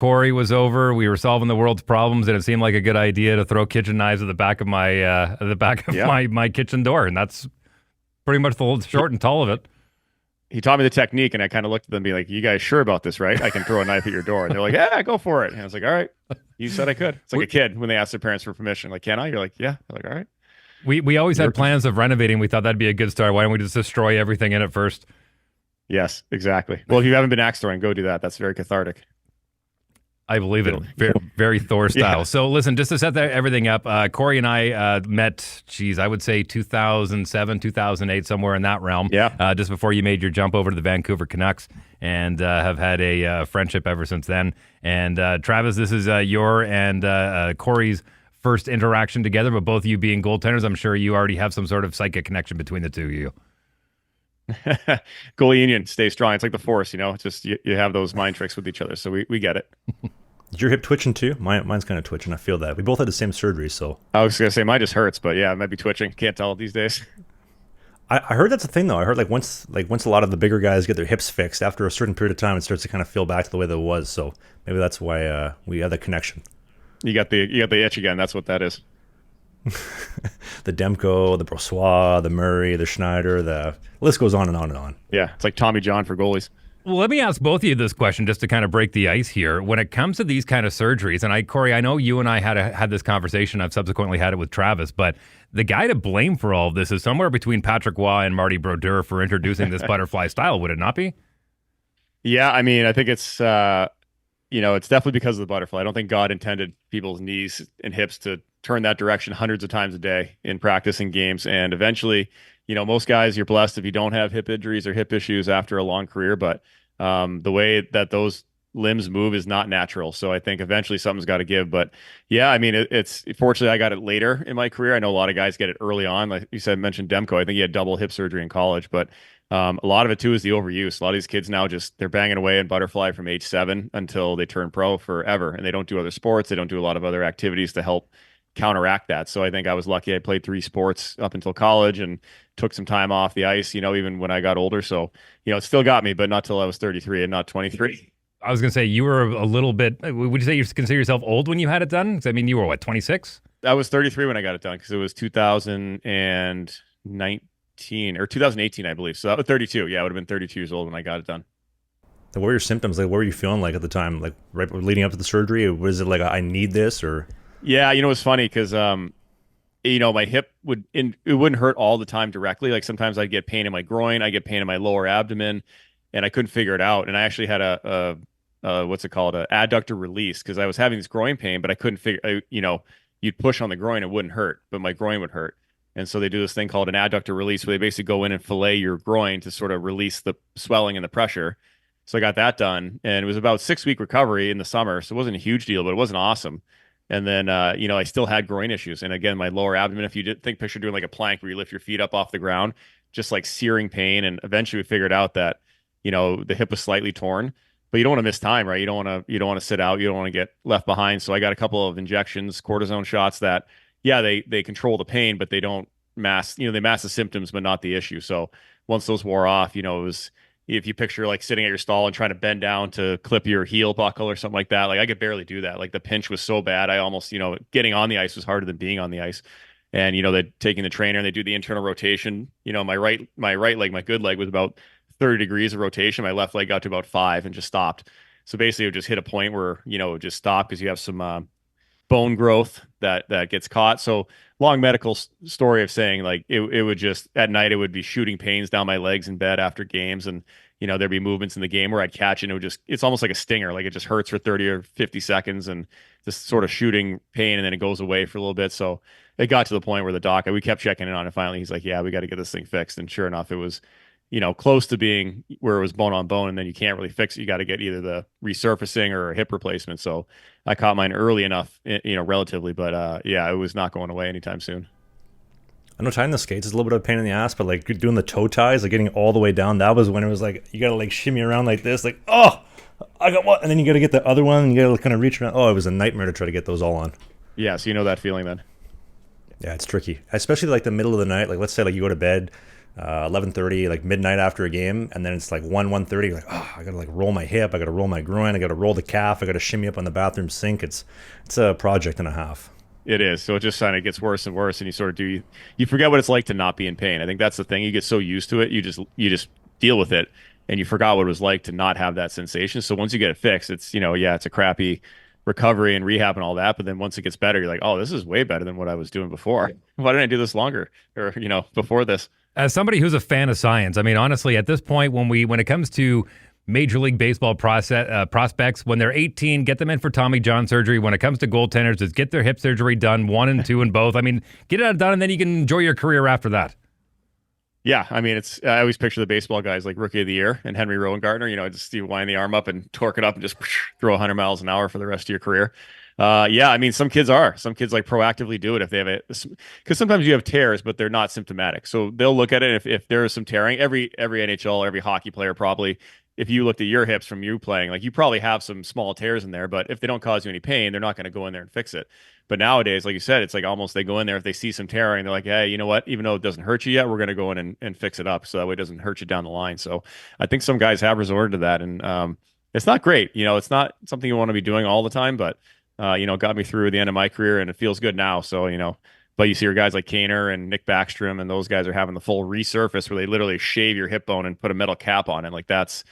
Cory was over. We were solving the world's problems, and it seemed like a good idea to throw kitchen knives at the back of Yeah. my kitchen door, and that's pretty much the whole He, short and tall of it. he taught me the technique, and I kind of looked at them and be like, "You guys sure about this, right? I can throw a knife at your door." And they're like, "Yeah, go for it." And I was like, "All right." You said I could. It's like We a kid when they ask their parents for permission. Like, can I? You're like, yeah. They're like, all right. we always You're, had plans of renovating. We thought that'd be a good start. Why don't we just destroy everything in it first? yes, exactly. Well, if you haven't been axe throwing, go do that. That's very cathartic. I believe it. Very, very Thor style. Yeah. So listen, just to set everything up, Cory and I met, I would say 2007, 2008, somewhere in that realm. Yeah. Just before you made your jump over to the Vancouver Canucks, and have had a friendship ever since then. And Travis, this is your and Cory's first interaction together, but both of you being goaltenders, I'm sure you already have some sort of psychic connection between the two of you. Goalie union, stay strong. It's like the force, It's just you have those mind tricks with each other. So we get it. Is your hip twitching too? Mine's kind of twitching. I feel that. We both had the same surgery, so. I was gonna say mine just hurts, but yeah, it might be twitching. Can't tell these days. I heard that's a thing though. I heard like once a lot of the bigger guys get their hips fixed, after a certain period of time, it starts to kind of feel back to the way that it was. So maybe that's why we have that connection. You got the itch again. That's what that is. The Demko, the Brossois, the Murray, the Schneider, the list goes on and on and on. Yeah, it's like Tommy John for goalies. Well, let me ask both of you this question just to kind of break the ice here. When it comes to these kind of surgeries, and Cory, I know you and I had this conversation. I've subsequently had it with Travis, but the guy to blame for all of this is somewhere between Patrick Waugh and Marty Brodeur for introducing this butterfly style, would it not be? Yeah, I mean, I think it's it's definitely because of the butterfly. I don't think God intended people's knees and hips to turn that direction hundreds of times a day in practice and games. And eventually, most guys, you're blessed if you don't have hip injuries or hip issues after a long career. But the way that those limbs move is not natural. So I think eventually something's got to give. But yeah, I mean, it's fortunately I got it later in my career. I know a lot of guys get it early on. Like you said, mentioned Demko. I think he had double hip surgery in college. But a lot of it too is the overuse. A lot of these kids now they're banging away in butterfly from age 7 until they turn pro forever, and they don't do other sports. They don't do a lot of other activities to help counteract that. So I think I was lucky. I played 3 sports up until college and took some time off the ice, even when I got older. So, it still got me, but not till I was 33 and not 23. I was going to say, you were a little bit, would you say you consider yourself old when you had it done? 'Cause, I mean, you were what, 26? I was 33 when I got it done because it was 2019 or 2018, I believe. So that was 32. Yeah, I would have been 32 years old when I got it done. What were your symptoms? Like, what were you feeling like at the time? Like, right leading up to the surgery? Was it like, I need this, or? Yeah, it's funny because my hip it wouldn't hurt all the time directly. Like sometimes I'd get pain in my groin, I get pain in my lower abdomen, and I couldn't figure it out. And I actually had a what's it called, a adductor release, because I was having this groin pain, but I couldn't figure. You'd push on the groin, it wouldn't hurt, but my groin would hurt. And so they do this thing called an adductor release, where they basically go in and fillet your groin to sort of release the swelling and the pressure. So I got that done, and it was about 6-week recovery in the summer. So it wasn't a huge deal, but it wasn't awesome. And then, I still had groin issues. And again, my lower abdomen, if you did picture doing like a plank where you lift your feet up off the ground, just like searing pain. And eventually we figured out that, the hip was slightly torn, but you don't want to miss time, right? You don't want to sit out. You don't want to get left behind. So I got a couple of injections, cortisone shots that, yeah, they control the pain, but they don't mask, they mask the symptoms, but not the issue. So once those wore off, it was, if you picture like sitting at your stall and trying to bend down to clip your heel buckle or something like that, like I could barely do that. Like the pinch was so bad. I almost, getting on the ice was harder than being on the ice. And, they're taking the trainer and they do the internal rotation. My right leg, my good leg, was about 30 degrees of rotation. My left leg got to about 5 and just stopped. So basically it would just hit a point where, it would just stop because you have some bone growth that gets caught. So long medical story of saying, like, it would just, at night, it would be shooting pains down my legs in bed after games. And, there'd be movements in the game where I'd catch it and it would just, it's almost like a stinger. Like it just hurts for 30 or 50 seconds and just sort of shooting pain. And then it goes away for a little bit. So it got to the point where we kept checking in on it. Finally, he's like, yeah, we got to get this thing fixed. And sure enough, it was, close to being where it was bone on bone, and then you can't really fix it. You got to get either the resurfacing or a hip replacement. So I caught mine early enough, relatively, but yeah, it was not going away anytime soon. I know tying the skates is a little bit of a pain in the ass, but like doing the toe ties, like getting all the way down, that was when it was like, you got to like shimmy around like this, like, oh, I got one. And then you got to get the other one and you got to kind of reach around. Oh, it was a nightmare to try to get those all on. Yeah. So that feeling then. Yeah, it's tricky, especially like the middle of the night. Like let's say like you go to bed, 11:30, like midnight after a game, and then it's like 1:30. Like, oh, I gotta like roll my hip, I gotta roll my groin, I gotta roll the calf, I gotta shimmy up on the bathroom sink. It's a project and a half. It is. So it just kind of gets worse and worse, and you sort of you forget what it's like to not be in pain. I think that's the thing. You get so used to it, you just deal with it, and you forgot what it was like to not have that sensation. So once you get it fixed, it's yeah, it's a crappy recovery and rehab and all that. But then once it gets better, you're like, oh, this is way better than what I was doing before. Why didn't I do this longer or before this? As somebody who's a fan of science, I mean, honestly, at this point, when it comes to Major League Baseball prospects, when they're 18, get them in for Tommy John surgery. When it comes to goaltenders, is get their hip surgery done, 1 and 2 and both. I mean, get it done, and then you can enjoy your career after that. Yeah, I mean, I always picture the baseball guys like Rookie of the Year and Henry Rowan-Gardner. Just you wind the arm up and torque it up and just throw 100 miles an hour for the rest of your career. Yeah, I mean, some kids like proactively do it if they have it, because sometimes you have tears, but they're not symptomatic. So they'll look at it if there is some tearing. Every NHL, every hockey player probably, if you looked at your hips from you playing, like you probably have some small tears in there, but if they don't cause you any pain, they're not going to go in there and fix it. But nowadays, like you said, it's like almost they go in there if they see some tearing, they're like, hey, you know what? Even though it doesn't hurt you yet, we're going to go in and fix it up so that way it doesn't hurt you down the line. So I think some guys have resorted to that, and it's not great. It's not something you want to be doing all the time, but it got me through the end of my career, and it feels good now. So but you see your guys like Kaner and Nick Backstrom, and those guys are having the full resurface where they literally shave your hip bone and put a metal cap on it. Like that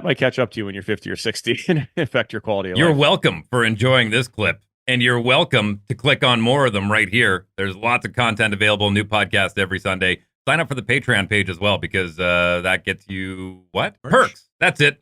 might catch up to you when you're 50 or 60 and affect your quality of life. You're welcome for enjoying this clip, and you're welcome to click on more of them right here. There's lots of content available, new podcast every Sunday. Sign up for the Patreon page as well, because that gets you what? Perks. That's it.